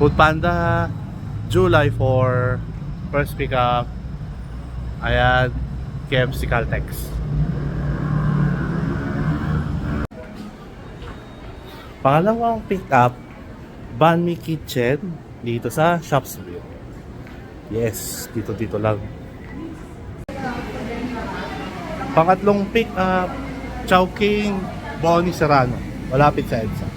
Food Panda, July 4, first pickup. Ayan, KFC Caltex. Pangalawang pickup, Banh Mi Kitchen, dito sa Shopsville. Yes, dito lang. Pangatlong pickup, Chowking, Bonnie Serrano, malapit sa EDSA.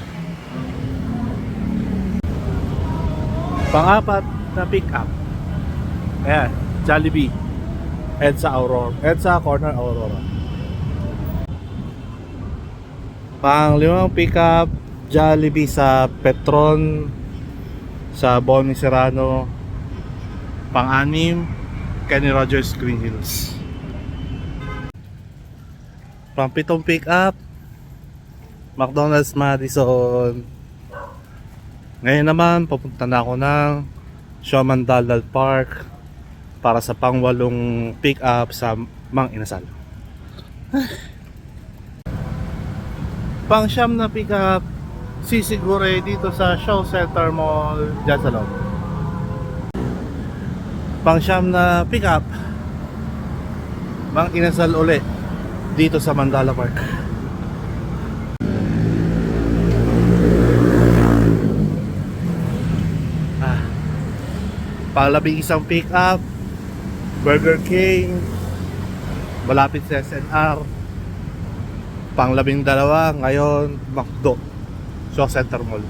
Pang-apat na pick-up, ayan, Jollibee, EDSA Aurora, EDSA Corner Aurora. Pang-limang pick-up, Jollibee sa Petron, sa Bonnie Serrano. Pang-anim, Kenny Rogers Green Hills. Pang-pitong pick-up, McDonald's Madison. Ngayon naman, papunta na ako ng Showman Daldal Park para sa pang-walong pick-up sa Mang Inasal. Pang-siyam na pick-up, Sisigure dito sa Show Center Mall, dyan sa loob. Pang-siyam na pick-up, Mang Inasal uli dito sa Mandala Park. Panglabing isang pick-up, Burger King, malapit sa SNR. Panglabing dalawa, ngayon, McDo, Shaw Center Mall.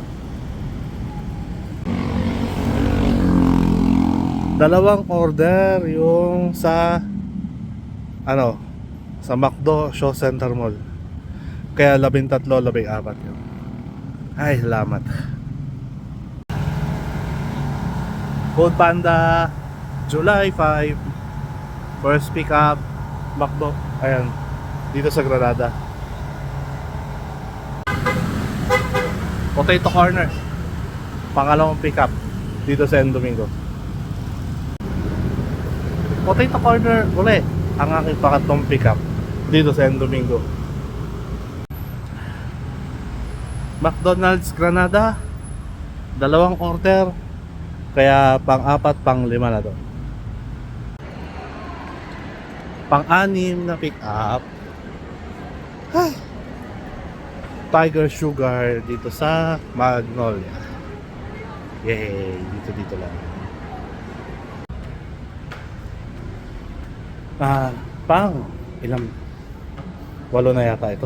Dalawang order yung sa sa McDo, Shaw Center Mall. Kaya 13, 14 yun. Ay, salamat. Food Panda, July 5, first pickup, McDo, ayan, dito sa Granada. Potato Corner, pangalawang pickup, dito sa San Domingo. Potato Corner uli, ang aking pangatlong pickup, dito sa San Domingo. McDonald's Granada, dalawang order. Kaya pang-apat, pang-lima na to. Pang-anim na pick-up, Tiger Sugar dito sa Magnolia. Yay! Dito lang. Ilang? 8 na yata ito.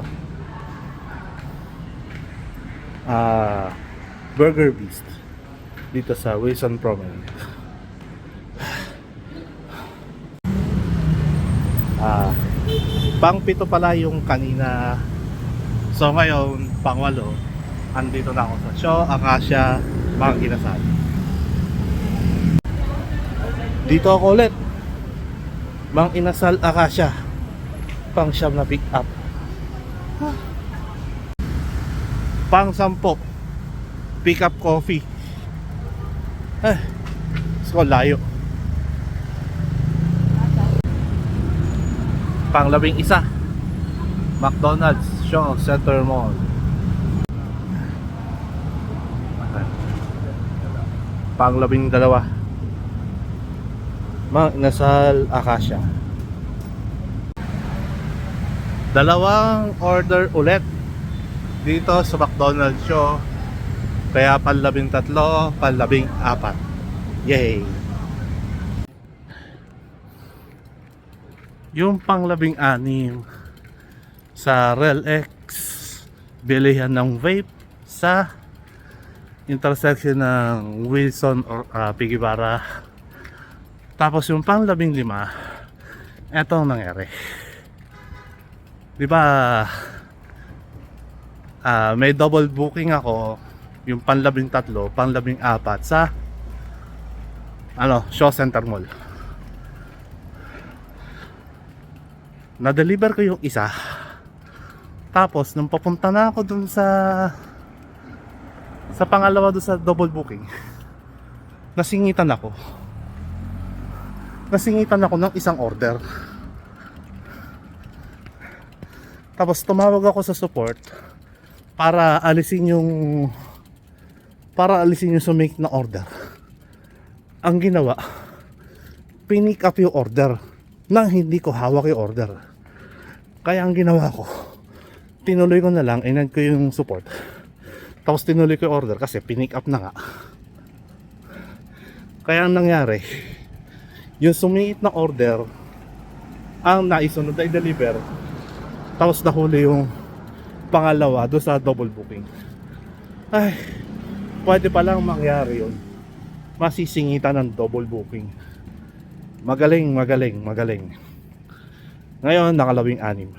Burger Beast dito sa Wilson Promenade. Pang-pito pala yung kanina. So ngayon, pang-walo, andito na ako sa Shaw Acacia, Mang Inasal. Dito ako ulit, Mang Inasal Acacia, pang-siyam na pick up. Pang-10, pick up coffee. So layo. Pang-11, McDonald's Shaw Center Mall. Pang-12, Mang Inasal Acacia. Dalawang order ulit dito sa McDonald's Shaw. Kaya pang-13, pang-14. Yay! Yung pang-16 sa RELX, bilihan ng vape sa intersection ng Wilson or Pigibara. Tapos yung pang-15, etong nangyari. Diba may double booking ako, yung pang-13, pang-14 sa Shaw Center Mall. Na-deliver ko yung isa. Tapos nung papunta na ako dun sa pangalawa dun sa double booking, nasingitan ako ng isang order. Tapos tumawag ako sa support para alisin yung para alisin yung sumake na order. Ang ginawa, pinick up yung order nang hindi ko hawak yung order. Kaya ang ginawa ko, tinuloy ko na lang, inad ko yung support. Tapos tinuloy ko yung order kasi pinick up na nga. Kaya ang nangyari, yung sumiit na order, ang naisunod ay deliver. Tapos nahuli yung pangalawa doon sa double booking. Ay, pwede palang mangyari yun. Masisingitan ng double booking. Magaling. Ngayon, nakalawing 6.